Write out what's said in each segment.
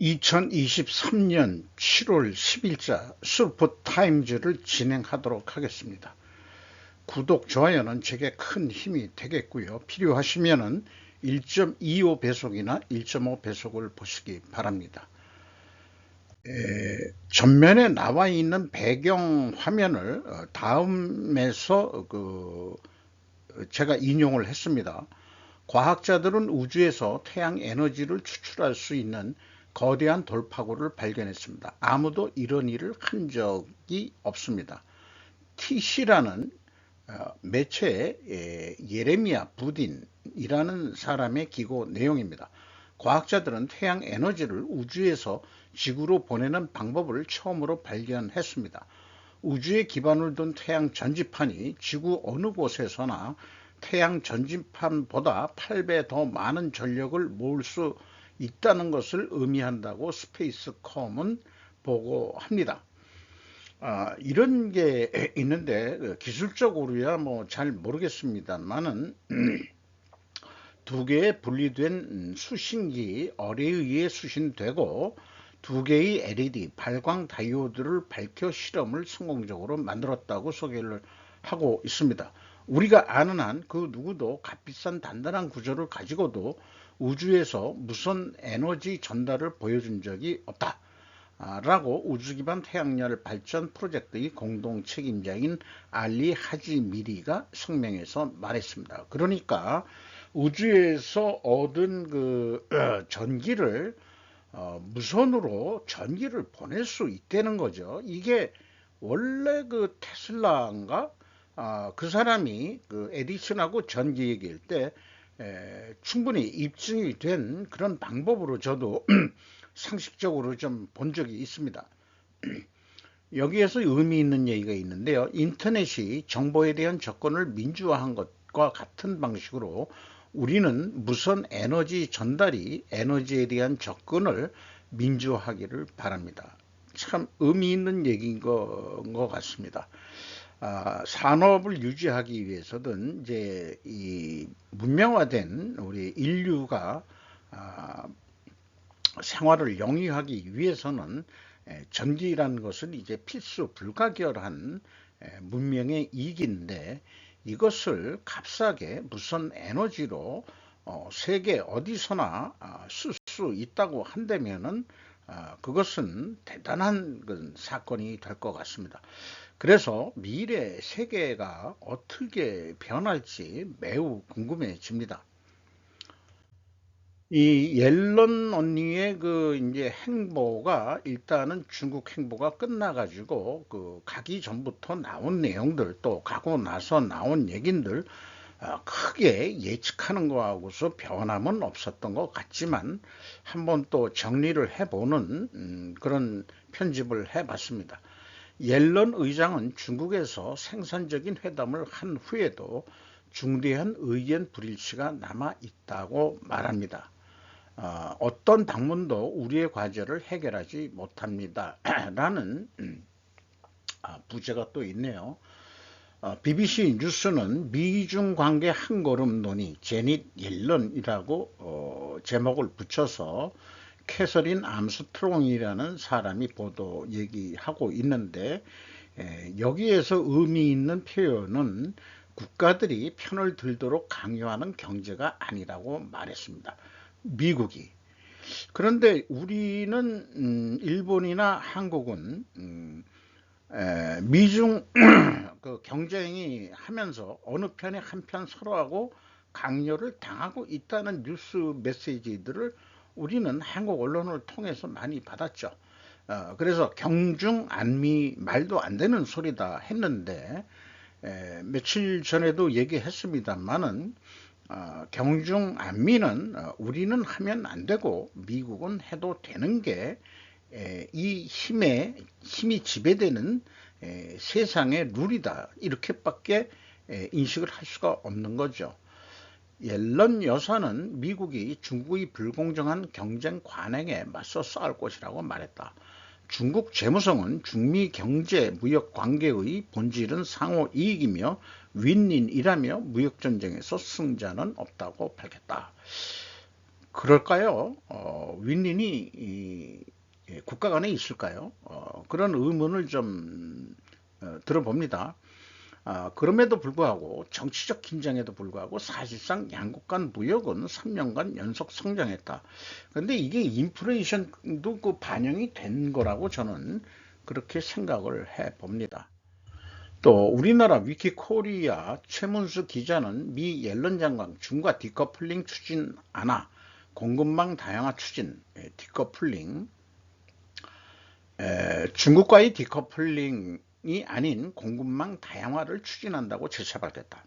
2023년 7월 10일자 surf타임즈를 진행하도록 하겠습니다. 구독, 좋아요는 제게 큰 힘이 되겠고요. 필요하시면 1.25배속이나 1.5배속을 보시기 바랍니다. 전면에 나와 있는 배경 화면을 다음에서 제가 인용을 했습니다. 과학자들은 우주에서 태양 에너지를 추출할 수 있는 거대한 돌파구를 발견했습니다. 아무도 이런 일을 한 적이 없습니다. TC라는 매체의 예레미야 부딘이라는 사람의 기고 내용입니다. 과학자들은 태양 에너지를 우주에서 지구로 보내는 방법을 처음으로 발견했습니다. 우주에 기반을 둔 태양 전지판이 지구 어느 곳에서나 태양 전지판보다 8배 더 많은 전력을 모을 수 있다는 것을 의미한다고 스페이스컴은 보고합니다. 이런 게 있는데 기술적으로야 뭐 잘 모르겠습니다만은 두 개의 분리된 수신기 어뢰에 의해 수신되고 두 개의 LED 발광 다이오드를 밝혀 실험을 성공적으로 만들었다고 소개를 하고 있습니다. 우리가 아는 한 그 누구도 값비싼 단단한 구조를 가지고도 우주에서 무선 에너지 전달을 보여준 적이 없다 라고 우주기반 태양열 발전 프로젝트의 공동 책임자인 알리 하지미리가 성명에서 말했습니다. 그러니까 우주에서 얻은 전기를 무선으로 전기를 보낼 수 있다는 거죠. 이게 원래 테슬라인가 그 사람이 에디슨하고 전기 얘기할 때 충분히 입증이 된 그런 방법으로 저도 상식적으로 좀 본 적이 있습니다. 여기에서 의미 있는 얘기가 있는데요. 인터넷이 정보에 대한 접근을 민주화한 것과 같은 방식으로 우리는 무선 에너지 전달이 에너지에 대한 접근을 민주화하기를 바랍니다. 참 의미 있는 얘기인 것 같습니다. 산업을 유지하기 위해서든 이제 이 문명화된 우리 인류가 생활을 영위하기 위해서는 전기라는 것은 이제 필수 불가결한 문명의 이익인데 이것을 값싸게 무선 에너지로 세계 어디서나 쓸 수 있다고 한다면은 그것은 대단한 사건이 될 것 같습니다. 그래서 미래 세계가 어떻게 변할지 매우 궁금해집니다. 이 옐런 언니의 이제 행보가 일단은 중국 행보가 끝나가지고 가기 전부터 나온 내용들 또 가고 나서 나온 얘긴들 크게 예측하는 거하고서 변함은 없었던 것 같지만 한번 또 정리를 해보는 그런 편집을 해봤습니다. 옐런 의장은 중국에서 생산적인 회담을 한 후에도 중대한 의견 불일치가 남아 있다고 말합니다. 어떤 방문도 우리의 과제를 해결하지 못합니다. 라는 부제가 또 있네요. BBC 뉴스는 미중 관계 한 걸음 논의 제닛 옐런이라고 제목을 붙여서 캐서린 암스트롱이라는 사람이 보도 얘기하고 있는데 여기에서 의미 있는 표현은 국가들이 편을 들도록 강요하는 경제가 아니라고 말했습니다. 미국이. 그런데 우리는 일본이나 한국은 미중 경쟁이 하면서 어느 편이 한편 서로하고 강요를 당하고 있다는 뉴스 메시지들을 우리는 한국 언론을 통해서 많이 받았죠. 그래서 경중안미 말도 안 되는 소리다 했는데 며칠 전에도 얘기했습니다만은 경중안미는 우리는 하면 안 되고 미국은 해도 되는 게 이 힘이 지배되는 세상의 룰이다 이렇게밖에 인식을 할 수가 없는 거죠. 옐런 여사는 미국이 중국의 불공정한 경쟁 관행에 맞서 싸울 것이라고 말했다. 중국 재무성은 중미 경제 무역 관계의 본질은 상호 이익이며 윈윈이라며 무역전쟁에서 승자는 없다고 밝혔다. 그럴까요? 윈윈이 국가 간에 있을까요? 그런 의문을 좀 들어봅니다. 그럼에도 불구하고 정치적 긴장에도 불구하고 사실상 양국 간 무역은 3년간 연속 성장했다. 그런데 이게 인플레이션도 그 반영이 된 거라고 저는 그렇게 생각을 해 봅니다. 또 우리나라 위키코리아 최문수 기자는 미 옐런 장관 중과 디커플링 추진 안하 공급망 다양화 추진 디커플링 중국과의 디커플링이 아닌 공급망 다양화를 추진한다고 재차 밝혔다.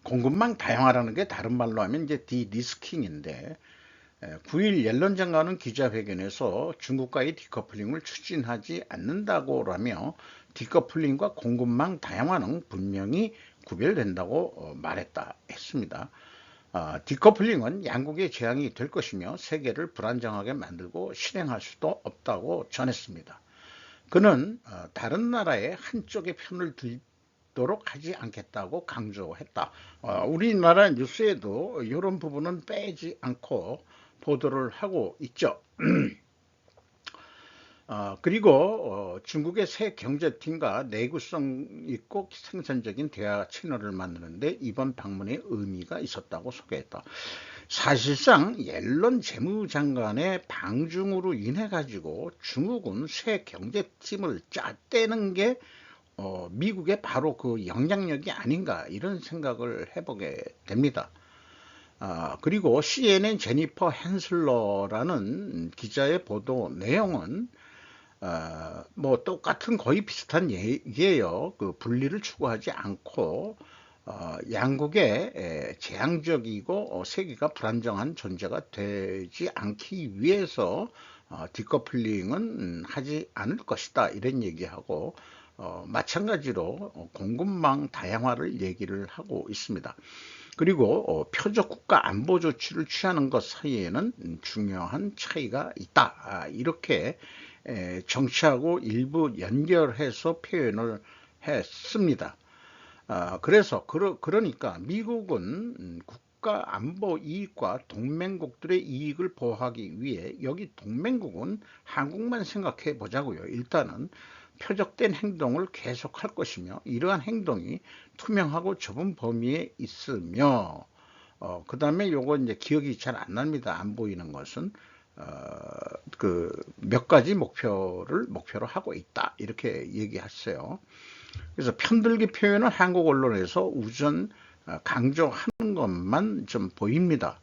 공급망 다양화라는 게 다른 말로 하면 이제 디리스킹인데 9일 옐런 장관은 기자회견에서 중국과의 디커플링을 추진하지 않는다고라며 디커플링과 공급망 다양화는 분명히 구별된다고 말했다 했습니다. 디커플링은 양국의 재앙이 될 것이며 세계를 불안정하게 만들고 실행할 수도 없다고 전했습니다. 그는 다른 나라의 한쪽의 편을 들도록 하지 않겠다고 강조했다. 우리나라 뉴스에도 이런 부분은 빼지 않고 보도를 하고 있죠. 그리고 중국의 새 경제팀과 내구성 있고 생산적인 대화 채널을 만드는데 이번 방문의 의미가 있었다고 소개했다. 사실상 옐런 재무장관의 방중으로 인해 가지고 중국은 새 경제팀을 짰다는 게 미국의 바로 그 영향력이 아닌가 이런 생각을 해보게 됩니다. 그리고 CNN 제니퍼 헨슬러라는 기자의 보도 내용은 뭐 똑같은 거의 비슷한 얘기예요. 그 분리를 추구하지 않고 양국의 재앙적이고 세계가 불안정한 존재가 되지 않기 위해서 디커플링은 하지 않을 것이다 이런 얘기하고 마찬가지로 공급망 다양화를 얘기를 하고 있습니다. 그리고 표적 국가 안보 조치를 취하는 것 사이에는 중요한 차이가 있다. 이렇게 정치하고 일부 연결해서 표현을 했습니다. 그래서 그러니까 미국은 국가 안보 이익과 동맹국들의 이익을 보호하기 위해 여기 동맹국은 한국만 생각해 보자고요. 일단은 표적된 행동을 계속할 것이며 이러한 행동이 투명하고 좁은 범위에 있으며 그 다음에 요거 이제 기억이 잘 안 납니다. 안 보이는 것은 그 몇 가지 목표로 하고 있다 이렇게 얘기했어요. 그래서 편들기 표현을 한국 언론에서 우선 강조하는 것만 좀 보입니다.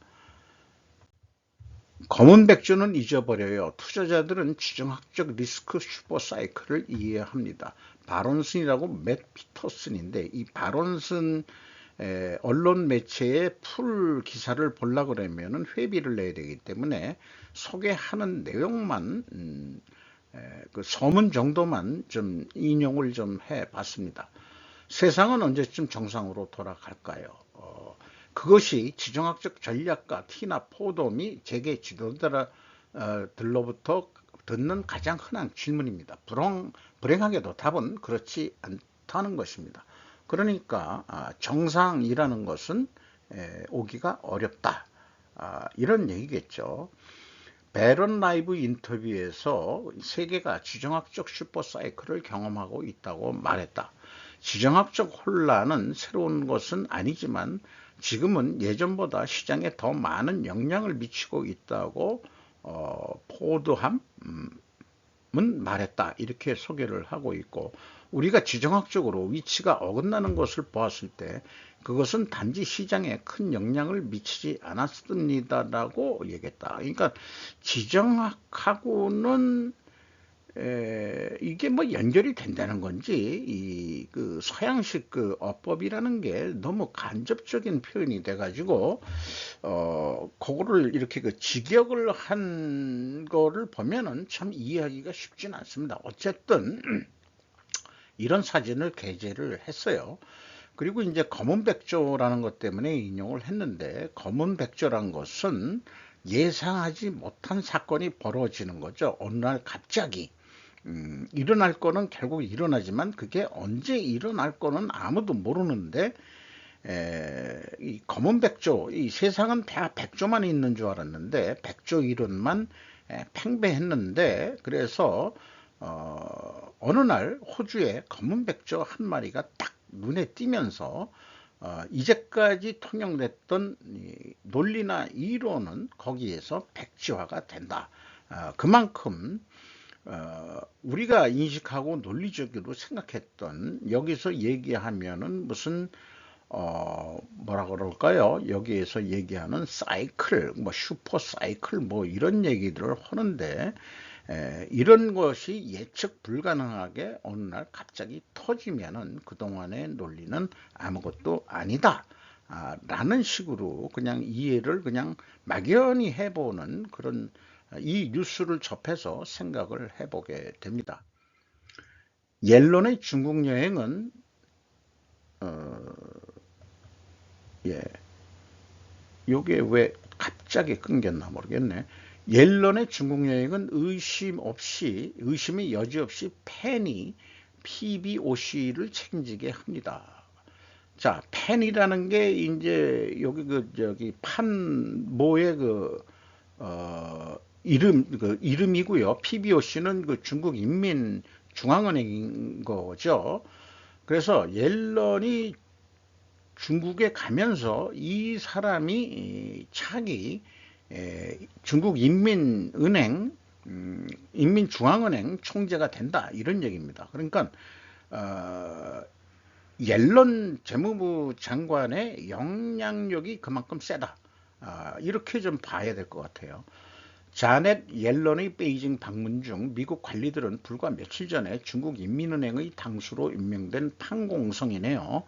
검은 백조는 잊어버려요. 투자자들은 지정학적 리스크 슈퍼사이클을 이해합니다. 바론슨이라고 맷 피터슨인데 이 바론슨 언론 매체의 풀 기사를 보려고 그러면은 회비를 내야 되기 때문에 소개하는 내용만 그 서문 정도만 좀 인용을 좀 해봤습니다. 세상은 언제쯤 정상으로 돌아갈까요? 그것이 지정학적 전략가 티나 포도 및 재계 지도자들로부터 듣는 가장 흔한 질문입니다. 불행하게도 답은 그렇지 않다는 것입니다. 그러니까 정상이라는 것은 오기가 어렵다. 이런 얘기겠죠. 베런 라이브 인터뷰에서 세계가 지정학적 슈퍼사이클을 경험하고 있다고 말했다. 지정학적 혼란은 새로운 것은 아니지만 지금은 예전보다 시장에 더 많은 영향을 미치고 있다고 포드함은 말했다. 이렇게 소개를 하고 있고 우리가 지정학적으로 위치가 어긋나는 것을 보았을 때 그것은 단지 시장에 큰 영향을 미치지 않았습니다라고 얘기했다. 그러니까 지정학하고는 이게 뭐 연결이 된다는 건지 그 서양식 그 어법이라는 게 너무 간접적인 표현이 돼가지고 그거를 이렇게 그 직역을 한 거를 보면은 참 이해하기가 쉽진 않습니다. 어쨌든 이런 사진을 게재를 했어요. 그리고 이제 검은 백조라는 것 때문에 인용을 했는데 검은 백조란 것은 예상하지 못한 사건이 벌어지는 거죠. 어느 날 갑자기 일어날 거는 결국 일어나지만 그게 언제 일어날 거는 아무도 모르는데 이 검은 백조, 이 세상은 다 백조만 있는 줄 알았는데 백조 이론만 팽배했는데, 그래서 어느 날 호주에 검은 백조 한 마리가 딱 눈에 띄면서 이제까지 통용됐던 이 논리나 이론은 거기에서 백지화가 된다. 그만큼 우리가 인식하고 논리적으로 생각했던, 여기서 얘기하면은 무슨 뭐라 그럴까요? 여기에서 얘기하는 사이클, 뭐 슈퍼 사이클, 뭐 이런 얘기들을 하는데, 이런 것이 예측 불가능하게 어느 날 갑자기 터지면은 그동안의 논리는 아무것도 아니다 라는 식으로 그냥 이해를 그냥 막연히 해보는 그런, 이 뉴스를 접해서 생각을 해보게 됩니다. 옐런의 중국 여행은 예, 요게 왜 갑자기 끊겼나 모르겠네. 옐런의 중국 여행은 의심이 여지없이 팬이 PBOC를 책임지게 합니다. 자, 팬이라는 게 이제 여기 저기 판모의 이름이고요. PBOC는 중국 인민중앙은행인 거죠. 그래서 옐런이 중국에 가면서 이 사람이 차기 중국 인민중앙은행 총재가 된다, 이런 얘기입니다. 그러니까 옐런 재무부 장관의 영향력이 그만큼 세다, 이렇게 좀 봐야 될 것 같아요. 자넷 옐런의 베이징 방문 중 미국 관리들은 불과 며칠 전에 중국 인민은행의 당수로 임명된 판공성이네요.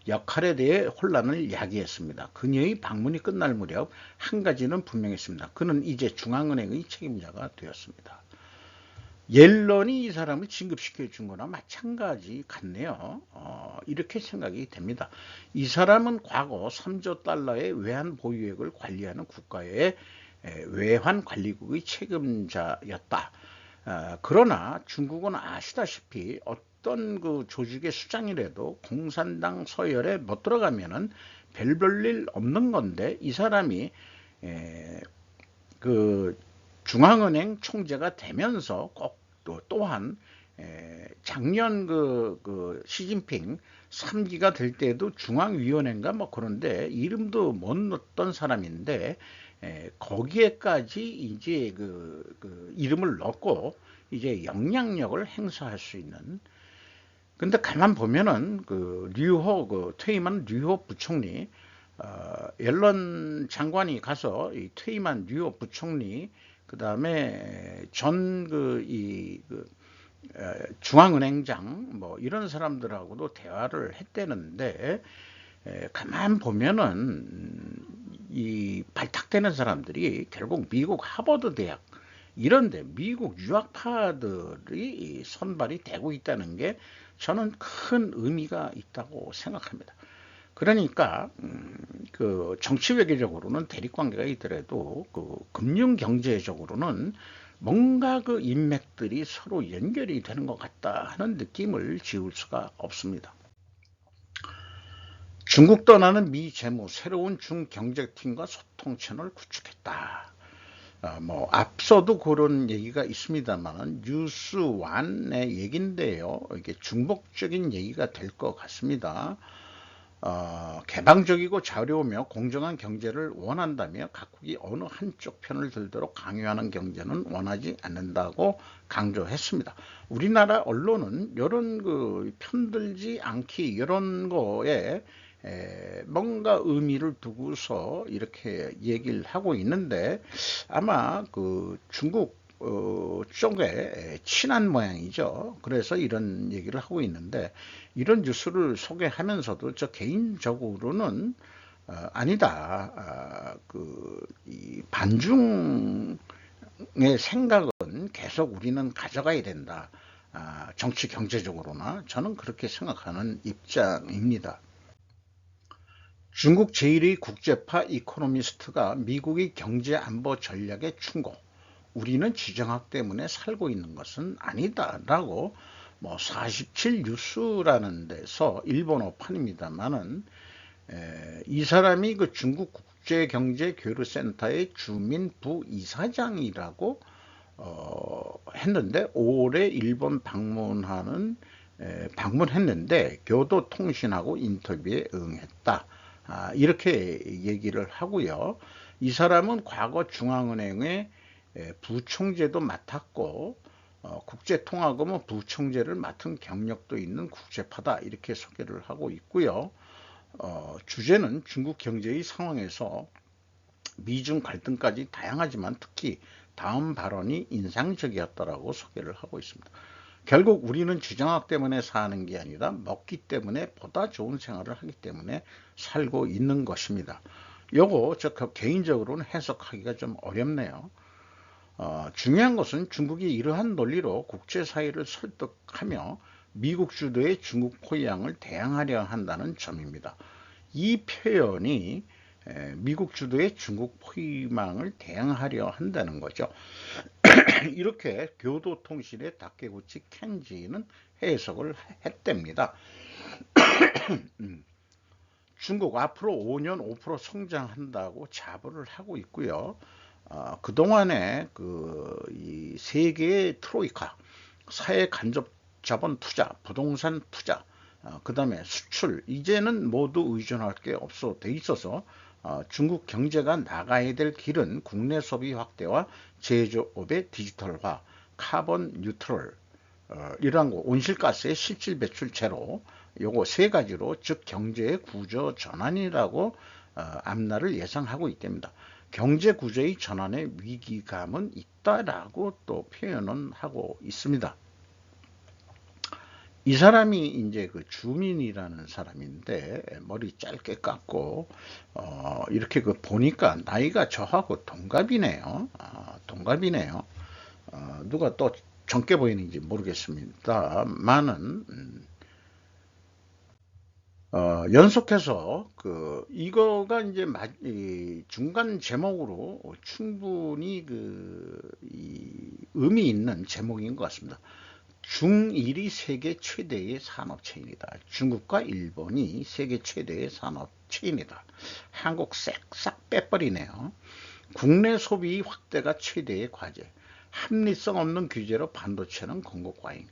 역할에 대해 혼란을 야기했습니다. 그녀의 방문이 끝날 무렵 한 가지는 분명했습니다. 그는 이제 중앙은행의 책임자가 되었습니다. 옐런이 이 사람을 진급시켜 준 거나 마찬가지 같네요. 이렇게 생각이 됩니다. 이 사람은 과거 3조 달러의 외환 보유액을 관리하는 국가의 외환관리국의 책임자였다. 그러나 중국은 아시다시피 어떤 그 조직의 수장이라도 공산당 서열에 못 들어가면은 별 볼 일 없는 건데, 이 사람이 그 중앙은행 총재가 되면서 꼭 또한 작년 시진핑 3기가 될 때도 중앙위원회인가 뭐 그런데 이름도 못 넣었던 사람인데, 거기에까지 이제 그 이름을 넣고 이제 영향력을 행사할 수 있는. 근데 가만 보면은 퇴임한 류호 부총리, 옐런 장관이 가서 이 퇴임한 류호 부총리, 그 다음에 중앙은행장 뭐 이런 사람들하고도 대화를 했대는데, 가만 보면은 이 발탁되는 사람들이 결국 미국 하버드 대학 이런데 미국 유학파들이 선발이 되고 있다는 게 저는 큰 의미가 있다고 생각합니다. 그러니까 그 정치 외교적으로는 대립관계가 있더라도 그 금융 경제적으로는 뭔가 그 인맥들이 서로 연결이 되는 것 같다 하는 느낌을 지울 수가 없습니다. 중국 떠나는 미 재무, 새로운 중경제팀과 소통 채널 구축했다. 뭐 앞서도 그런 얘기가 있습니다만 뉴스완의 얘긴데요. 이게 중복적인 얘기가 될 것 같습니다. 개방적이고 자유로우며 공정한 경제를 원한다며 각국이 어느 한쪽 편을 들도록 강요하는 경제는 원하지 않는다고 강조했습니다. 우리나라 언론은 이런 그 편들지 않기, 이런 거에 뭔가 의미를 두고서 이렇게 얘기를 하고 있는데, 아마 그 중국 쪽에 친한 모양이죠. 그래서 이런 얘기를 하고 있는데, 이런 뉴스를 소개하면서도 저 개인적으로는 아니다. 이 반중의 생각은 계속 우리는 가져가야 된다. 정치 경제적으로나 저는 그렇게 생각하는 입장입니다. 중국 제1의 국제파 이코노미스트가 미국의 경제 안보 전략의 충고, 우리는 지정학 때문에 살고 있는 것은 아니다라고, 뭐 47 뉴스라는 데서 일본어판입니다만은 이 사람이 그 중국 국제경제교류센터의 주민부이사장이라고 했는데 올해 일본 방문했는데 교도통신하고 인터뷰에 응했다. 이렇게 얘기를 하고요. 이 사람은 과거 중앙은행의 부총재도 맡았고 국제통화금은 부총재를 맡은 경력도 있는 국제파다 이렇게 소개를 하고 있고요. 주제는 중국 경제의 상황에서 미중 갈등까지 다양하지만 특히 다음 발언이 인상적이었다라고 소개를 하고 있습니다. 결국 우리는 주장학 때문에 사는 게 아니라 먹기 때문에 보다 좋은 생활을 하기 때문에 살고 있는 것입니다. 요거 저 개인적으로는 해석하기가 좀 어렵네요. 중요한 것은 중국이 이러한 논리로 국제사회를 설득하며 미국 주도의 중국 포위망을 대항하려 한다는 점입니다. 이 표현이 미국 주도의 중국 포위망을 대항하려 한다는 거죠. 이렇게 교도통신의 다케구치 켄지는 해석을 했답니다. 중국 앞으로 5년 5% 성장한다고 자부를 하고 있고요. 그동안에 이 세계의 트로이카, 사회 간접 자본 투자, 부동산 투자, 그 다음에 수출, 이제는 모두 의존할 게 없어 돼 있어서 중국 경제가 나가야 될 길은 국내 소비 확대와 제조업의 디지털화, 카본 뉴트럴, 이러한 거, 온실가스의 실질 배출 제로, 요거 세 가지로 즉 경제의 구조 전환이라고 앞날을 예상하고 있답니다. 경제 구조의 전환에 위기감은 있다라고 또 표현은 하고 있습니다. 이 사람이 이제 그 주민이라는 사람인데 머리 짧게 깎고 이렇게 그 보니까 나이가 저하고 동갑이네요. 동갑이네요. 누가 또 젊게 보이는지 모르겠습니다만은 연속해서 이거가 이제 중간 제목으로 충분히 의미 있는 제목인 것 같습니다. 중일이 세계 최대의 산업체인이다. 중국과 일본이 세계 최대의 산업체인이다. 한국 싹 빼버리네요. 국내 소비 확대가 최대의 과제. 합리성 없는 규제로 반도체는 공급과잉.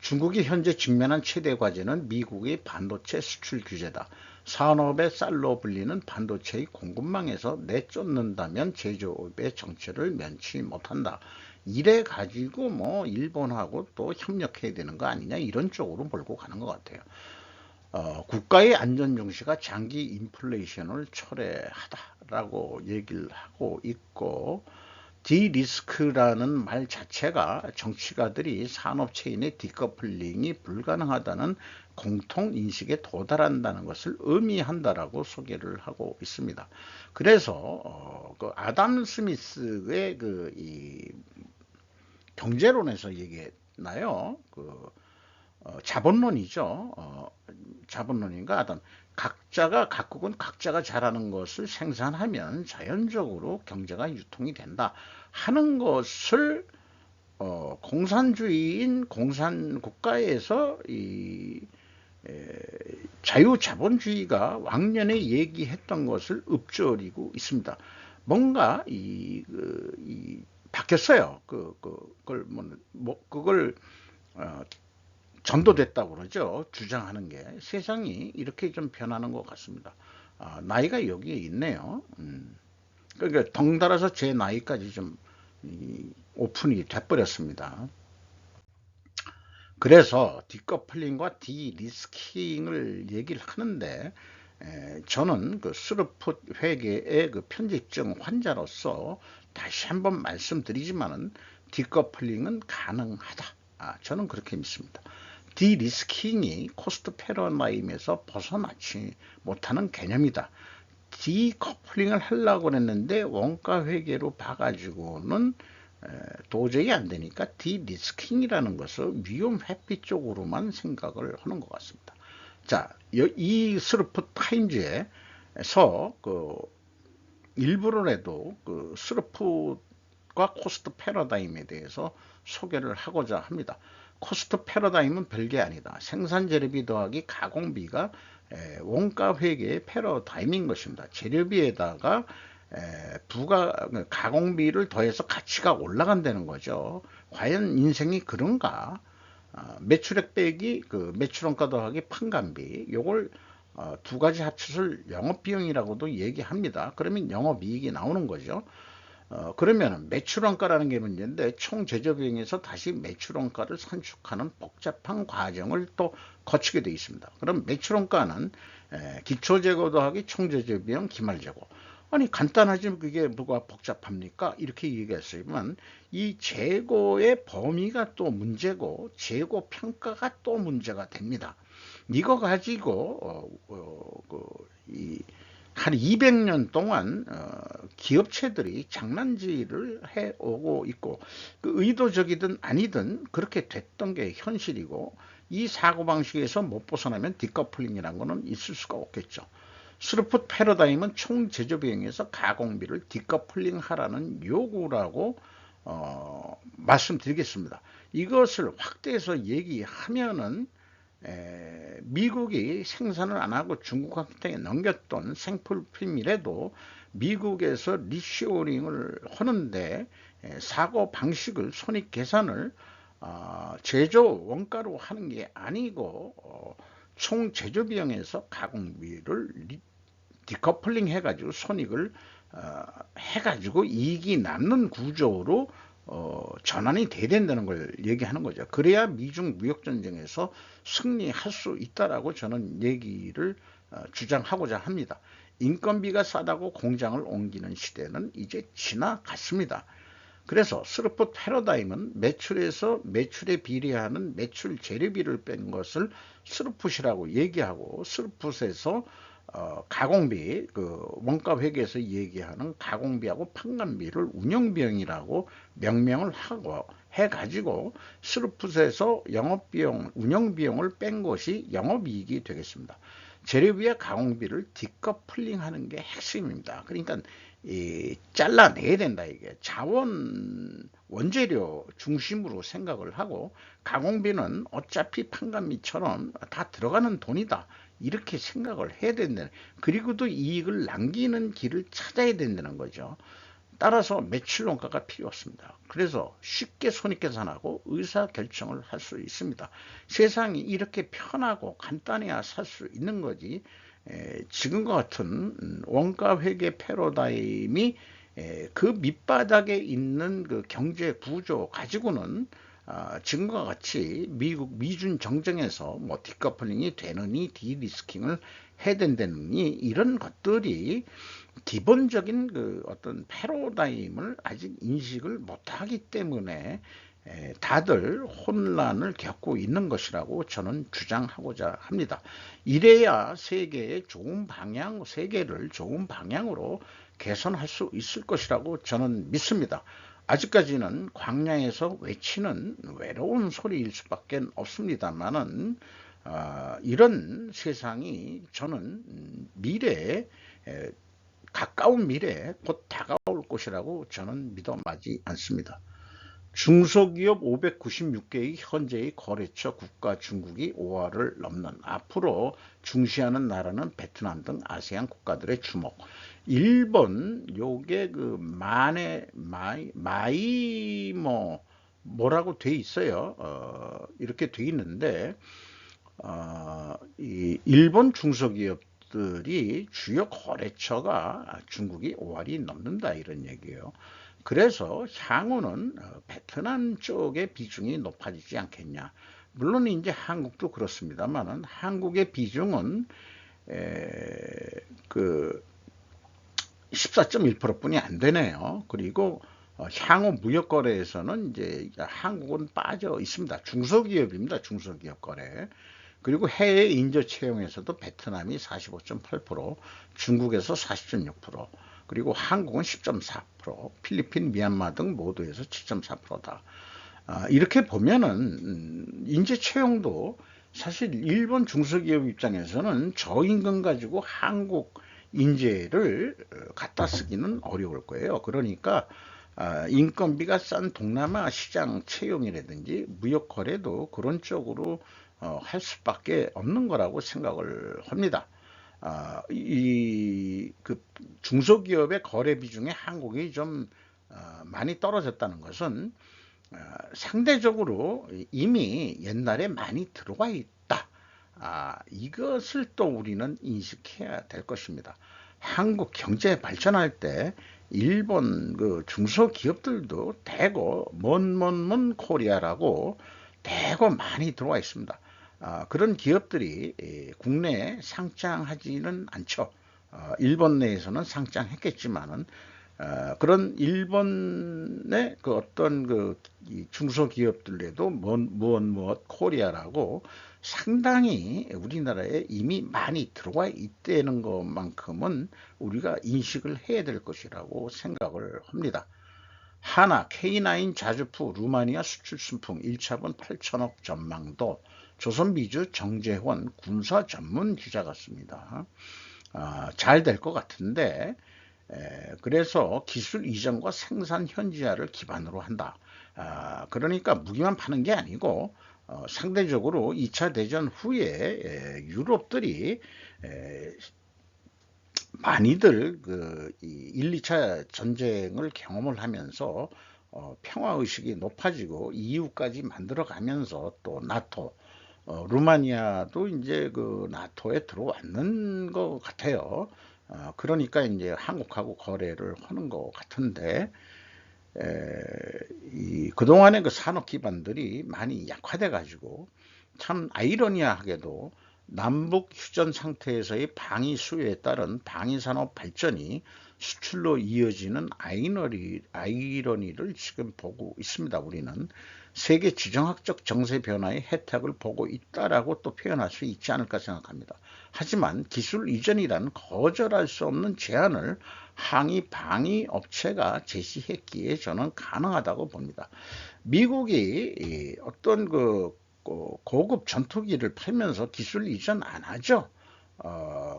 중국이 현재 직면한 최대 과제는 미국의 반도체 수출 규제다. 산업의 쌀로 불리는 반도체의 공급망에서 내쫓는다면 제조업의 정체를 면치 못한다. 이래 가지고 뭐 일본하고 또 협력해야 되는 거 아니냐 이런 쪽으로 몰고 가는 것 같아요. 국가의 안전 중시가 장기 인플레이션을 초래하다라고 얘기를 하고 있고 디리스크라는 말 자체가 정치가들이 산업체인의 디커플링이 불가능하다는 공통인식에 도달한다는 것을 의미한다라고 소개를 하고 있습니다. 그래서 아담 스미스의 이 경제론에서 얘기했나요? 자본론이죠. 자본론인가 하던 각국은 각자가 잘하는 것을 생산하면 자연적으로 경제가 유통이 된다 하는 것을 공산주의인 공산국가에서 자유자본주의가 왕년에 얘기했던 것을 읊조리고 있습니다. 뭔가 바뀌었어요. 그걸 전도됐다고 그러죠. 주장하는 게 세상이 이렇게 좀 변하는 것 같습니다. 나이가 여기에 있네요. 그러니까 덩달아서 제 나이까지 좀 오픈이 돼버렸습니다. 그래서 디커플링과 디리스킹을 얘기를 하는데 저는 스루풋 회계의 편집증 환자로서 다시 한번 말씀드리지만은 디커플링은 가능하다. 저는 그렇게 믿습니다. 디리스킹이 코스트 패러다임에서 벗어나지 못하는 개념이다. 디커플링을 하려고 했는데 원가 회계로 봐가지고는 도저히 안 되니까 디리스킹이라는 것을 위험 회피 쪽으로만 생각을 하는 것 같습니다. 자, 이 스루프 타임즈에서 일부러라도 스루프과 코스트 패러다임에 대해서 소개를 하고자 합니다. 코스트 패러다임은 별게 아니다. 생산 재료비 더하기 가공비가 원가 회계의 패러다임인 것입니다. 재료비에다가 부가 가공비를 더해서 가치가 올라간다는 거죠. 과연 인생이 그런가? 매출액 빼기 그 매출원가 더하기 판관비, 요걸 두 가지 합쳐서 영업비용이라고도 얘기합니다. 그러면 영업이익이 나오는 거죠. 그러면 매출원가라는 게 문제인데 총 제조비용에서 다시 매출원가를 산출하는 복잡한 과정을 또 거치게 되어 있습니다. 그럼 매출원가는 기초재고 더하기 총제조비용 기말재고. 아니 간단하지 그게 뭐가 복잡합니까? 이렇게 얘기했지만 이 재고의 범위가 또 문제고 재고 평가가 또 문제가 됩니다. 이거 가지고 한 200년 동안 기업체들이 장난질을 해오고 있고 그 의도적이든 아니든 그렇게 됐던 게 현실이고 이 사고방식에서 못 벗어나면 디커플링이라는 것은 있을 수가 없겠죠. 스루풋 패러다임은 총 제조비용에서 가공비를 디커플링 하라는 요구라고 말씀드리겠습니다. 이것을 확대해서 얘기하면은 미국이 생산을 안 하고 중국한테 넘겼던 생필품이라도 미국에서 리쇼링을 하는데 사고 방식을 손익 계산을 제조 원가로 하는 게 아니고 총 제조 비용에서 가공비를 디커플링 해가지고 손익을 해가지고 이익이 남는 구조로 전환이 돼야 된다는 걸 얘기하는 거죠. 그래야 미중 무역전쟁에서 승리할 수 있다라고 저는 얘기를 주장하고자 합니다. 인건비가 싸다고 공장을 옮기는 시대는 이제 지나갔습니다. 그래서 스루풋 패러다임은 매출에서 매출에 비례하는 매출 재료비를 뺀 것을 스루풋이라고 얘기하고 스루풋에서 가공비, 그 원가 회계에서 얘기하는 가공비하고 판관비를 운영비용이라고 명명을 하고 해가지고 스루풋에서 영업비용, 운영비용을 뺀 것이 영업이익이 되겠습니다. 재료비와 가공비를 디커플링하는 게 핵심입니다. 그러니까 잘라내야 된다 이게. 자원 원재료 중심으로 생각을 하고 가공비는 어차피 판관비처럼 다 들어가는 돈이다 이렇게 생각을 해야 된다는, 그리고도 이익을 남기는 길을 찾아야 된다는 거죠. 따라서 매출원가가 필요 없습니다. 그래서 쉽게 손익계산하고 의사결정을 할 수 있습니다. 세상이 이렇게 편하고 간단해야 살 수 있는 거지 지금과 같은 원가회계 패러다임이 그 밑바닥에 있는 그 경제 구조 가지고는 지금과 같이 미국 미준 정쟁에서 뭐 디커플링이 되느니 디리스킹을 해야 된다느니 이런 것들이 기본적인 그 어떤 패러다임을 아직 인식을 못하기 때문에 다들 혼란을 겪고 있는 것이라고 저는 주장하고자 합니다. 이래야 세계의 좋은 방향, 세계를 좋은 방향으로 개선할 수 있을 것이라고 저는 믿습니다. 아직까지는 광야에서 외치는 외로운 소리일 수밖에 없습니다만은 이런 세상이 저는 미래에 가까운 미래에 곧 다가올 것이라고 저는 믿어 마지 않습니다. 중소기업 596개의 현재의 거래처 국가 중국이 5화를 넘는, 앞으로 중시하는 나라는 베트남 등 아세안 국가들의 주목. 일본 요게 그 마이 뭐라고 돼 있어요. 이렇게 돼 있는데 이 일본 중소기업들이 주요 거래처가 중국이 5할이 넘는다 이런 얘기예요. 그래서 향후는 베트남 쪽의 비중이 높아지지 않겠냐. 물론 이제 한국도 그렇습니다만은 한국의 비중은 그 14.1%뿐이 안 되네요. 그리고 향후 무역 거래에서는 이제 한국은 빠져 있습니다. 중소기업입니다. 중소기업 거래. 그리고 해외 인재 채용에서도 베트남이 45.8%, 중국에서 40.6%, 그리고 한국은 10.4%, 필리핀, 미얀마 등 모두에서 7.4%다. 이렇게 보면은 인재 채용도 사실 일본 중소기업 입장에서는 저임금 가지고 한국 인재를 갖다 쓰기는 어려울 거예요. 그러니까 인건비가 싼 동남아 시장 채용이라든지 무역 거래도 그런 쪽으로 할 수밖에 없는 거라고 생각을 합니다. 그 중소기업의 거래 비중에 한국이 좀 많이 떨어졌다는 것은 상대적으로 이미 옛날에 많이 들어와 있다. 이것을 또 우리는 인식해야 될 것입니다. 한국 경제 발전할 때 일본 그 중소기업들도 대거 먼 코리아라고 대거 많이 들어와 있습니다. 그런 기업들이 국내에 상장하지는 않죠. 일본 내에서는 상장했겠지만은 그런 일본의 그 어떤 그 중소기업들에도 무엇 코리아라고 상당히 우리나라에 이미 많이 들어와 있다는 것만큼은 우리가 인식을 해야 될 것이라고 생각을 합니다. 하나, K9 자주포 루마니아 수출 순풍 1차분 8천억 전망도 조선비주 정재원 군사 전문 기자 같습니다. 잘 될 것 같은데 그래서 기술 이전과 생산 현지화를 기반으로 한다. 그러니까 무기만 파는 게 아니고 상대적으로 2차 대전 후에 유럽들이 많이들 그 1, 2차 전쟁을 경험을 하면서 평화의식이 높아지고 EU까지 만들어가면서 또 나토, 루마니아도 이제 그 나토에 들어왔는 것 같아요. 그러니까 이제 한국하고 거래를 하는 것 같은데, 그동안의 그 산업 기반들이 많이 약화돼 가지고 참 아이러니하게도 남북 휴전 상태에서의 방위 수요에 따른 방위 산업 발전이 수출로 이어지는 아이러니를 지금 보고 있습니다. 우리는 세계 지정학적 정세 변화의 혜택을 보고 있다라고 또 표현할 수 있지 않을까 생각합니다. 하지만 기술 이전이란 거절할 수 없는 제한을 항의 방위 업체가 제시했기에 저는 가능하다고 봅니다. 미국이 어떤 그 고급 전투기를 팔면서 기술 이전 안 하죠.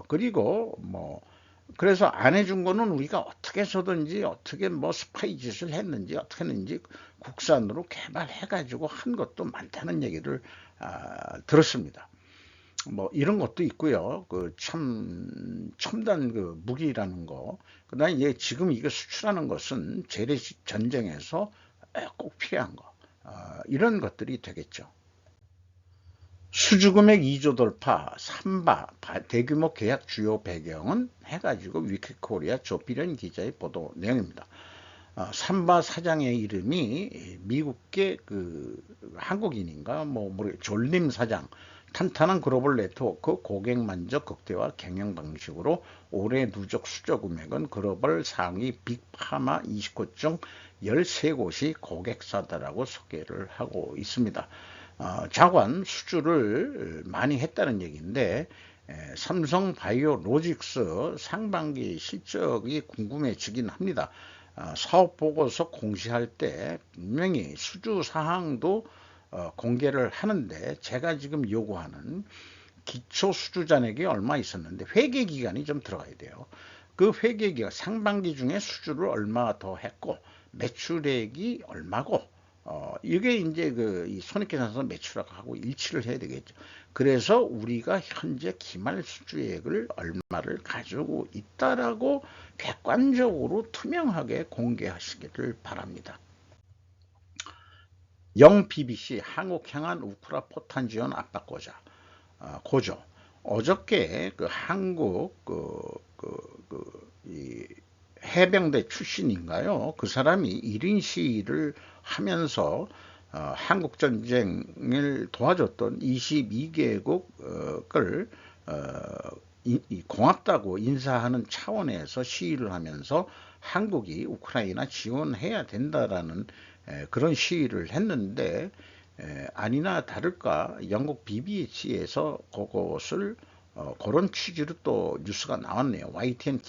그리고 뭐 그래서 안 해준 거는 우리가 어떻게 해서든지 어떻게 뭐 스파이 짓을 했는지 어떻게 했는지 국산으로 개발해 가지고 한 것도 많다는 얘기를 들었습니다. 뭐 이런 것도 있고요. 그 참 첨단 그 무기라는 거. 그다음에 지금 이거 수출하는 것은 재래식 전쟁에서 꼭 필요한 거. 이런 것들이 되겠죠. 수주금액 2조 돌파, 삼바 대규모 계약 주요 배경은 해가지고 위키코리아 조필현 기자의 보도 내용입니다. 삼바 사장의 이름이 미국계 그 한국인인가 졸림 사장, 탄탄한 글로벌 네트워크 고객 만족 극대화 경영 방식으로 올해 누적 수조 금액은 글로벌 상위 빅파마 29 중 13곳이 고객사다라고 소개를 하고 있습니다. 자관 수주를 많이 했다는 얘기인데 삼성 바이오로직스 상반기 실적이 궁금해지긴 합니다. 사업 보고서 공시할 때 분명히 수주 사항도 공개를 하는데 제가 지금 요구하는 기초 수주 잔액이 얼마 있었는데 회계 기간이 좀 들어가야 돼요. 그 회계 기간 상반기 중에 수주를 얼마 더 했고 매출액이 얼마고 이게 이제 그 손익계산서 매출액하고 일치를 해야 되겠죠. 그래서 우리가 현재 기말 수주액을 얼마를 가지고 있다라고 객관적으로 투명하게 공개하시기를 바랍니다. 영 BBC 한국 향한 우크라 포탄 지원 압박 고조. 어저께 그 한국 이 해병대 출신인가요? 그 사람이 1인 시위를 하면서 한국 전쟁을 도와줬던 22개국을 고맙다고 인사하는 차원에서 시위를 하면서 한국이 우크라이나 지원해야 된다라는 그런 시위를 했는데 아니나 다를까 영국 BBC에서 그것을 그런 취지로 또 뉴스가 나왔네요. YTN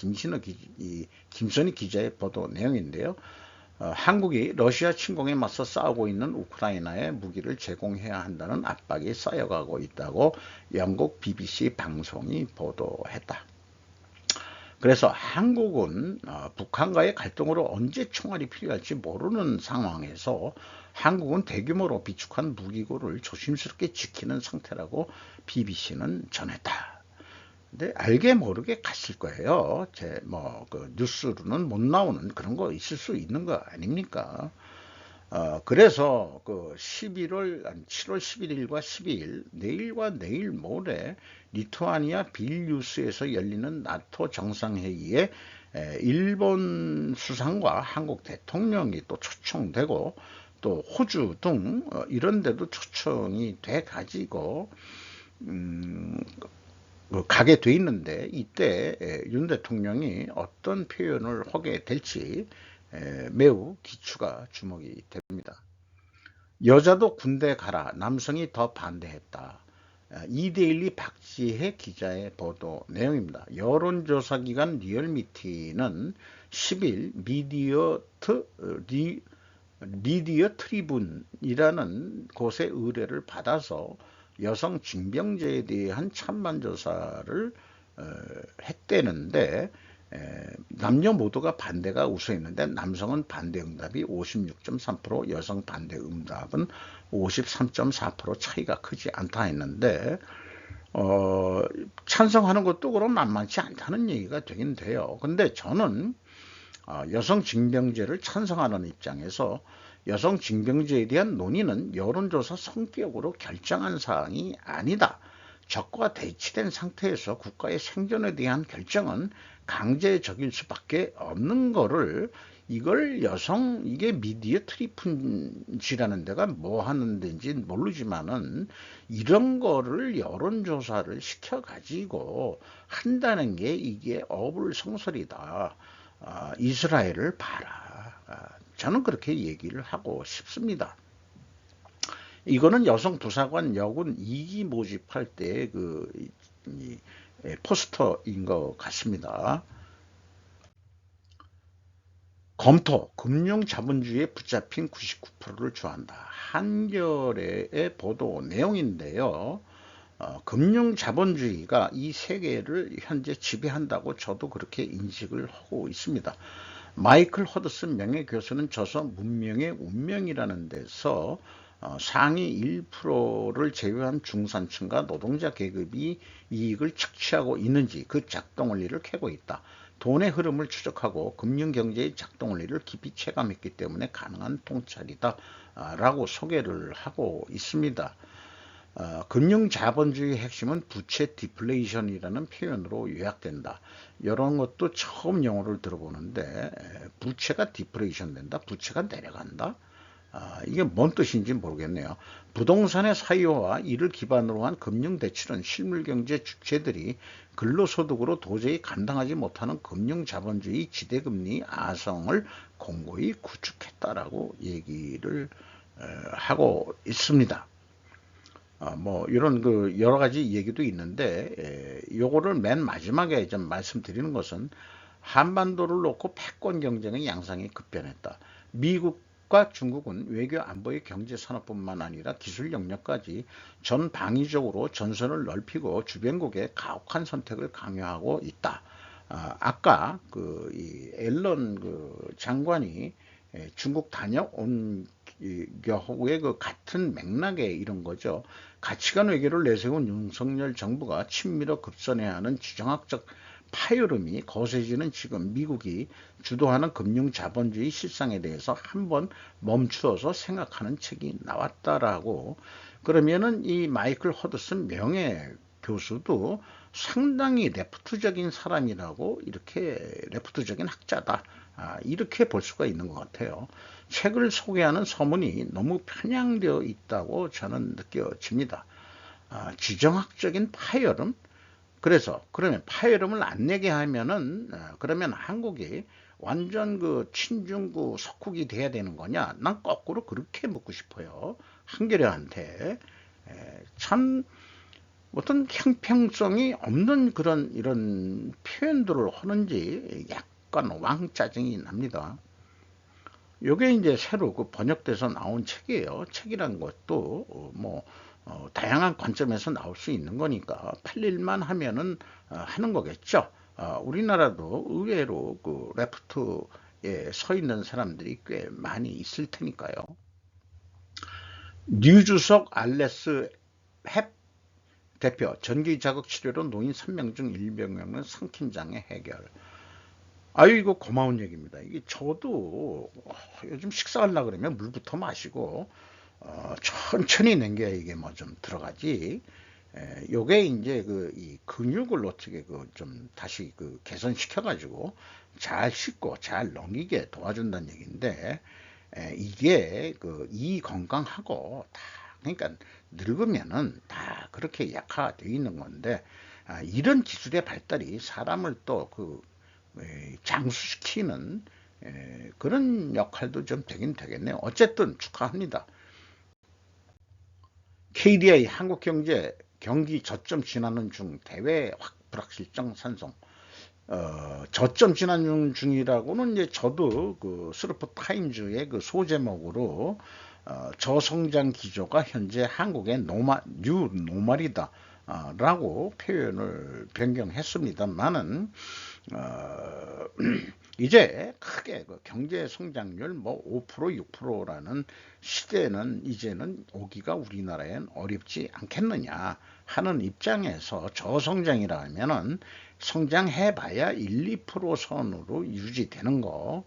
김선희 기자의 보도 내용인데요. 한국이 러시아 침공에 맞서 싸우고 있는 우크라이나에 무기를 제공해야 한다는 압박이 쌓여가고 있다고 영국 BBC 방송이 보도했다. 그래서 한국은 북한과의 갈등으로 언제 총알이 필요할지 모르는 상황에서 한국은 대규모로 비축한 무기고를 조심스럽게 지키는 상태라고 BBC는 전했다. 근데 알게 모르게 갔을 거예요. 그 뉴스로는 못 나오는 그런 거 있을 수 있는 거 아닙니까? 그래서 그 7월 11일과 12일, 내일과 내일 모레 리투아니아 빌뉴스에서 열리는 나토 정상회의에 일본 수상과 한국 대통령이 또 초청되고 또 호주 등 이런 데도 초청이 돼 가지고 가게 돼 있는데, 이때 윤 대통령이 어떤 표현을 하게 될지 매우 기추가 주목이 됩니다. 여자도 군대 가라. 남성이 더 반대했다. 이데일리 박지혜 기자의 보도 내용입니다. 여론조사기관 리얼미티는 10일 미디어 트리븐이라는 곳의 의뢰를 받아서 여성 징병제에 대한 찬반조사를 했대는데, 남녀 모두가 반대가 우세했는데 남성은 반대 응답이 56.3%, 여성 반대 응답은 53.4% 차이가 크지 않다 했는데, 찬성하는 것도 그럼 만만치 않다는 얘기가 되긴 돼요. 근데 저는 여성 징병제를 찬성하는 입장에서 여성 징병제에 대한 논의는 여론조사 성격으로 결정한 사항이 아니다. 적과 대치된 상태에서 국가의 생존에 대한 결정은 강제적일 수밖에 없는 거를, 이게 미디어 트리픈지라는 데가 뭐 하는 데인지 모르지만은 이런 거를 여론조사를 시켜가지고 한다는 게 이게 어불성설이다. 이스라엘을 봐라. 저는 그렇게 얘기를 하고 싶습니다. 이거는 여성 부사관 여군 2기 모집할 때 포스터인 것 같습니다. 검토, 금융자본주의에 붙잡힌 99%를 좋아한다. 한겨레의 보도 내용인데요. 금융자본주의가 이 세계를 현재 지배한다고 저도 그렇게 인식을 하고 있습니다. 마이클 허드슨 명예교수는 저서 문명의 운명이라는 데서 상위 1%를 제외한 중산층과 노동자 계급이 이익을 착취하고 있는지 그 작동원리를 캐고 있다. 돈의 흐름을 추적하고 금융경제의 작동원리를 깊이 체감했기 때문에 가능한 통찰이다 라고 소개를 하고 있습니다. 금융자본주의 핵심은 부채 디플레이션이라는 표현으로 요약된다. 이런 것도 처음 영어를 들어보는데, 부채가 디플레이션 된다? 부채가 내려간다? 이게 뭔 뜻인지 모르겠네요. 부동산의 사유와 이를 기반으로 한 금융대출은 실물경제 주체들이 근로소득으로 도저히 감당하지 못하는 금융자본주의 지대금리 아성을 공고히 구축했다라고 얘기를 하고 있습니다. 뭐 이런 여러 가지 얘기도 있는데, 요거를 맨 마지막에 좀 말씀드리는 것은 한반도를 놓고 패권 경쟁의 양상이 급변했다. 미국과 중국은 외교 안보의 경제 산업뿐만 아니라 기술 영역까지 전 방위적으로 전선을 넓히고 주변국의 가혹한 선택을 강요하고 있다. 아까 이 앨런 장관이 중국 다녀온 경우에 같은 맥락의 이런 거죠. 가치관 외교를 내세운 윤석열 정부가 친미로 급선해야 하는 지정학적 파열음이 거세지는 지금 미국이 주도하는 금융자본주의 실상에 대해서 한번 멈추어서 생각하는 책이 나왔다라고. 그러면은 이 마이클 허드슨 명예 교수도 상당히 레프트적인 사람이라고, 이렇게 레프트적인 학자다, 이렇게 볼 수가 있는 것 같아요. 책을 소개하는 서문이 너무 편향되어 있다고 저는 느껴집니다. 지정학적인 파열음? 그러면 파열음을 안 내게 하면은, 그러면 한국이 완전 친중구 석국이 돼야 되는 거냐? 난 거꾸로 그렇게 묻고 싶어요. 한겨레한테. 참 어떤 형평성이 없는 이런 표현들을 하는지 약간 왕짜증이 납니다. 요게 이제 새로 번역돼서 나온 책이에요. 책이란 것도 다양한 관점에서 나올 수 있는 거니까 팔릴만 하면은 하는 거겠죠. 우리나라도 의외로 그 레프트에 서 있는 사람들이 꽤 많이 있을 테니까요. 뉴주석 알레스 헵 대표, 전기 자극 치료로 노인 3명 중 1명은 삼킴장애 해결. 아유, 이거 고마운 얘기입니다. 이게 저도 요즘 식사하려고 그러면 물부터 마시고 천천히 냉겨야 이게 뭐 좀 들어가지. 요게 이제 이 근육을 어떻게 좀 다시 개선시켜 가지고 잘 씻고 잘 넘기게 도와준다는 얘기인데, 이게 이 건강하고 다, 그러니까 늙으면은 다 그렇게 약화되어 있는 건데, 이런 기술의 발달이 사람을 또 장수시키는 그런 역할도 좀 되긴 되겠네요. 어쨌든 축하합니다. KDI 한국경제 경기 저점 지나는 중 대외 불확실성 산성. 저점 진환 중이라고는 이제 저도 스루프 타임즈의 소제목으로 저성장 기조가 현재 한국의 뉴 노멀이다 라고 표현을 변경했습니다만은 이제 크게 경제 성장률 뭐 5% 6%라는 시대는 이제는 오기가 우리나라엔 어렵지 않겠느냐 하는 입장에서 저성장이라 하면은 성장해봐야 1, 2% 선으로 유지되는 거,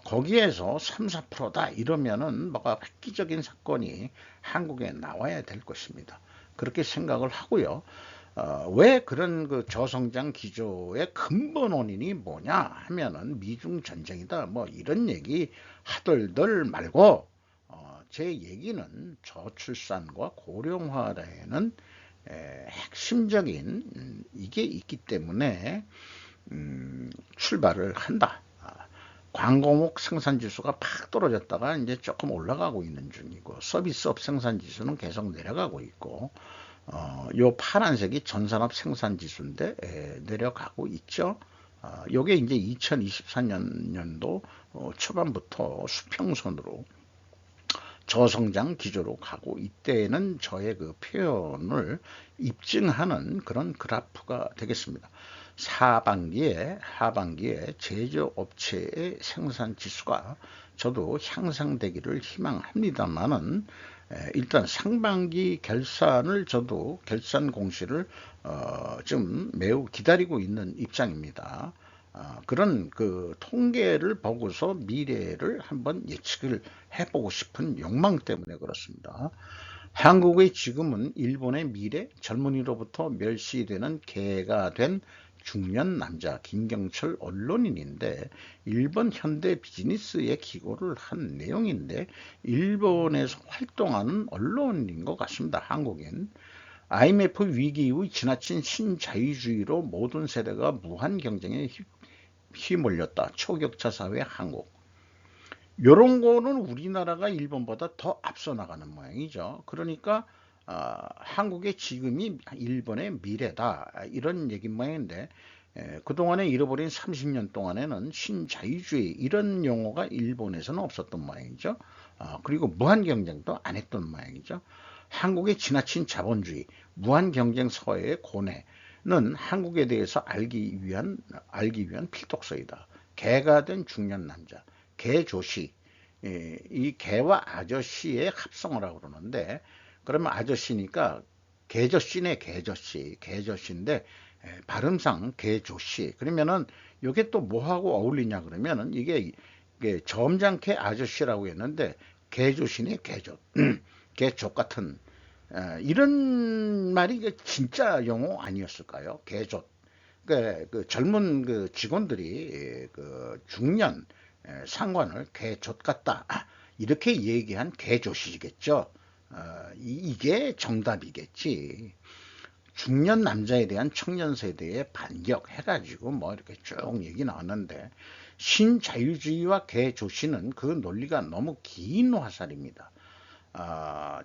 거기에서 3, 4%다 이러면은 뭐가 획기적인 사건이 한국에 나와야 될 것입니다. 그렇게 생각을 하고요. 왜 그런 저성장 기조의 근본 원인이 뭐냐 하면은 미중 전쟁이다 뭐 이런 얘기 하덜덜 말고, 제 얘기는 저출산과 고령화에는 핵심적인 이게 있기 때문에 출발을 한다. 광공업 생산지수가 팍 떨어졌다가 이제 조금 올라가고 있는 중이고, 서비스업 생산지수는 계속 내려가고 있고, 요 파란색이 전산업 생산지수인데 내려가고 있죠. 요게 이제 2024년도 초반부터 수평선으로 저성장 기조로 가고 이때는 저의 표현을 입증하는 그런 그래프가 되겠습니다. 하반기에 제조업체의 생산 지수가 저도 향상되기를 희망합니다만은, 일단 상반기 결산을 저도 결산 공시를 좀 매우 기다리고 있는 입장입니다. 그런 통계를 보고서 미래를 한번 예측을 해보고 싶은 욕망 때문에 그렇습니다. 한국의 지금은 일본의 미래, 젊은이로부터 멸시되는 개가 된 중년 남자 김경철 언론인인데, 일본 현대 비즈니스에 기고를 한 내용인데, 일본에서 활동하는 언론인 것 같습니다. 한국인. IMF 위기 이후 지나친 신자유주의로 모든 세대가 무한 경쟁에 휘몰렸다. 초격차 사회 한국. 요런 거는 우리나라가 일본보다 더 앞서 나가는 모양이죠. 그러니까 한국의 지금이 일본의 미래다 이런 얘기 모양인데, 그동안에 잃어버린 30년 동안에는 신자유주의 이런 용어가 일본에서는 없었던 모양이죠. 그리고 무한경쟁도 안 했던 모양이죠. 한국의 지나친 자본주의, 무한경쟁 사회의 고뇌는 한국에 대해서 알기 위한 필독서이다. 개가 된 중년 남자, 개조시, 이 개와 아저씨의 합성어라고 그러는데, 그러면 아저씨니까 개저씨네, 개저씨인데 발음상 개조씨. 그러면은 이게 또 뭐하고 어울리냐 그러면은 이게 점잖게 아저씨라고 했는데 개조씨네, 개조. 개족 같은 이런 말이 진짜 용어 아니었을까요? 개조. 젊은 직원들이 중년 상관을 개족 같다 이렇게 얘기한 개조시겠죠. 이게 정답이겠지. 중년 남자에 대한 청년 세대의 반격 해가지고 뭐 이렇게 쭉 얘기 나왔는데, 신자유주의와 개조시는 그 논리가 너무 긴 화살입니다.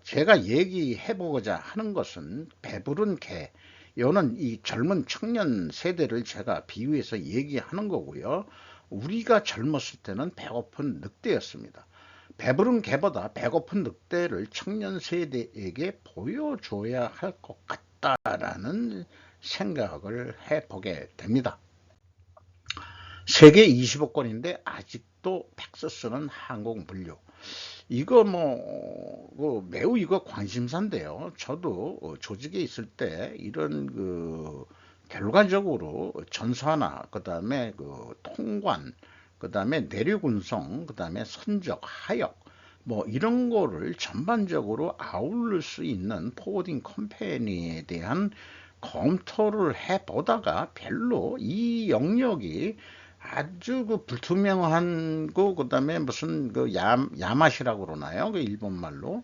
제가 얘기해보고자 하는 것은 배부른 개, 요는 이 젊은 청년 세대를 제가 비유해서 얘기하는 거고요. 우리가 젊었을 때는 배고픈 늑대였습니다. 배부른 개보다 배고픈 늑대를 청년 세대에게 보여줘야 할 것 같다라는 생각을 해보게 됩니다. 세계 25권인데 아직도 팩스 쓰는 항공 물류. 이거 매우 이거 관심사인데요. 저도 조직에 있을 때 이런 결과적으로 전사나 그다음에 통관, 그다음에 내륙운송, 그다음에 선적, 하역 이런 거를 전반적으로 아울릴 수 있는 포워딩 컴퍼니에 대한 검토를 해보다가 별로 이 영역이 아주 불투명한 그다음에 무슨 야맛이라고 그러나요? 일본 말로.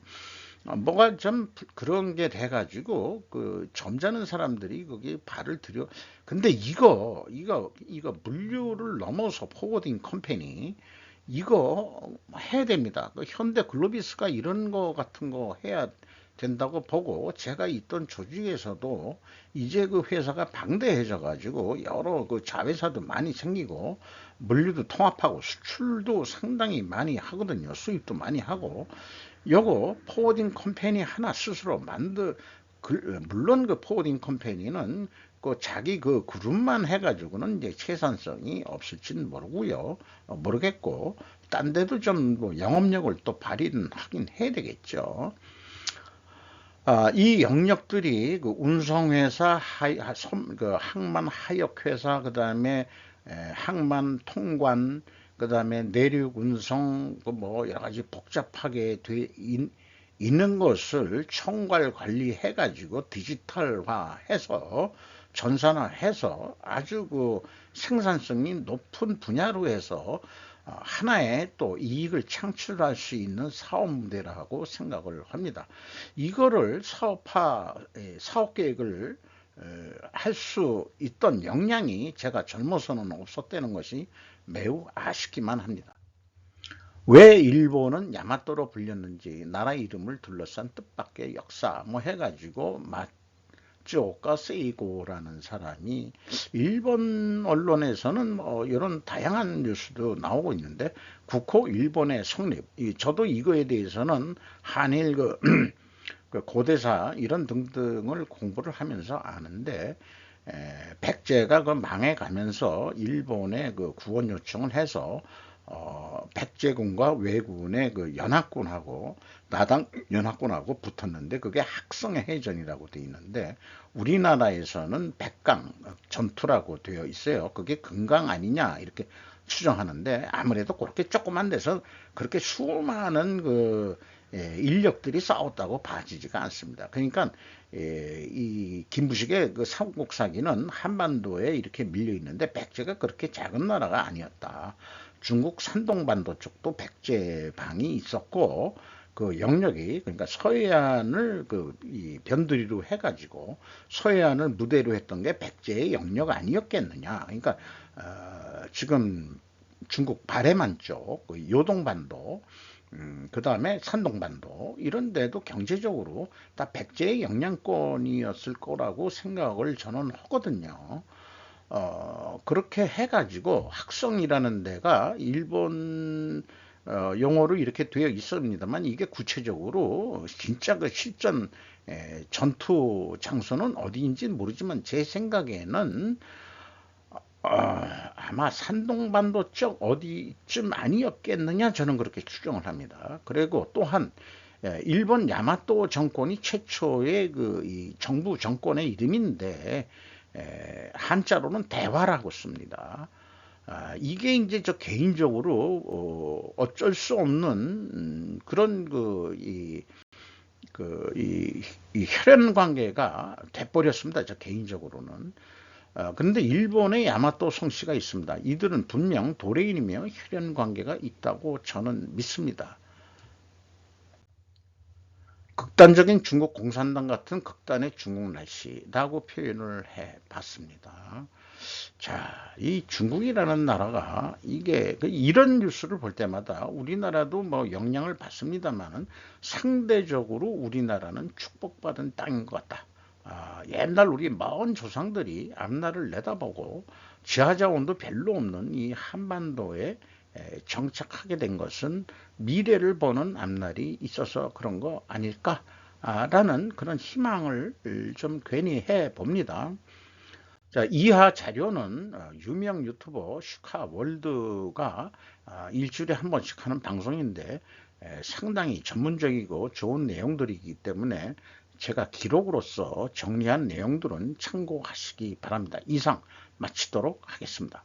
뭐가 좀 그런 게 돼가지고 점잖은 사람들이 거기 발을 들여. 근데 이거 물류를 넘어서 포워딩 컴퍼니 이거 해야 됩니다. 현대 글로비스가 이런 거 같은 거 해야 된다고 보고, 제가 있던 조직에서도 이제 회사가 방대해져 가지고 여러 자회사도 많이 생기고 물류도 통합하고 수출도 상당히 많이 하거든요. 수입도 많이 하고. 요거 포워딩 컴퍼니 하나 스스로 물론 포워딩 컴퍼니는 자기 그룹만 해가지고는 이제 생산성이 없을지는 모르고요. 모르겠고, 딴 데도 좀 영업력을 또 발휘는 하긴 해야 되겠죠. 이 영역들이 운송회사, 항만 하역회사, 그 다음에 항만 통관, 그 다음에 내륙 운송, 여러 가지 복잡하게 있는 것을 총괄 관리해 가지고 디지털화해서 전산화해서 아주 생산성이 높은 분야로 해서 하나의 또 이익을 창출할 수 있는 사업 모델이라고 생각을 합니다. 이거를 사업 계획을 할 수 있던 역량이 제가 젊어서는 없었다는 것이 매우 아쉽기만 합니다. 왜 일본은 야마토로 불렸는지 나라 이름을 둘러싼 뜻밖의 역사 해가지고 마츠오카 세이고라는 사람이, 일본 언론에서는 이런 다양한 뉴스도 나오고 있는데, 국호 일본의 성립, 저도 이거에 대해서는 한일 고대사 이런 등등을 공부를 하면서 아는데, 백제가 망해가면서 일본에 구원 요청을 해서 백제군과 왜군의 연합군하고 나당 연합군하고 붙었는데, 그게 학성의 해전이라고 되어 있는데 우리나라에서는 백강 전투라고 되어 있어요. 그게 금강 아니냐 이렇게 추정하는데, 아무래도 그렇게 조그만 데서 그렇게 수많은 인력들이 싸웠다고 봐지지가 않습니다. 그러니까 이 김부식의 삼국사기는 한반도에 이렇게 밀려 있는데 백제가 그렇게 작은 나라가 아니었다. 중국 산동반도 쪽도 백제방이 있었고, 영역이, 그러니까 서해안을 이 변두리로 해가지고 서해안을 무대로 했던 게 백제의 영역 아니었겠느냐. 그러니까 지금 중국 바레만 쪽, 요동반도, 그 다음에 산동반도 이런 데도 경제적으로 다 백제의 영향권이었을 거라고 생각을 저는 하거든요. 그렇게 해가지고 학성이라는 데가 일본 용어로 이렇게 되어 있습니다만, 이게 구체적으로 진짜 실전 전투 장소는 어디인지 모르지만 제 생각에는 아마 산동반도 쪽 어디쯤 아니었겠느냐, 저는 그렇게 추정을 합니다. 그리고 또한 일본 야마토 정권이 최초의 이 정부 정권의 이름인데 한자로는 대화라고 씁니다. 이게 이제 저 개인적으로 어쩔 수 없는 그런 이 혈연 관계가 돼버렸습니다. 저 개인적으로는. 그런데 일본의 야마토 성씨가 있습니다. 이들은 분명 도레인이며 혈연 관계가 있다고 저는 믿습니다. 극단적인 중국 공산당 같은 극단의 중국 날씨라고 표현을 해 봤습니다. 자, 이 중국이라는 나라가 이게 이런 뉴스를 볼 때마다 우리나라도 영향을 받습니다만은 상대적으로 우리나라는 축복받은 땅인 것 같다. 옛날 우리 먼 조상들이 앞날을 내다보고 지하자원도 별로 없는 이 한반도에 정착하게 된 것은 미래를 보는 앞날이 있어서 그런 거 아닐까라는 그런 희망을 좀 괜히 해 봅니다. 자, 이하 자료는 유명 유튜버 슈카월드가 일주일에 한 번씩 하는 방송인데 상당히 전문적이고 좋은 내용들이기 때문에 제가 기록으로서 정리한 내용들은 참고하시기 바랍니다. 이상 마치도록 하겠습니다.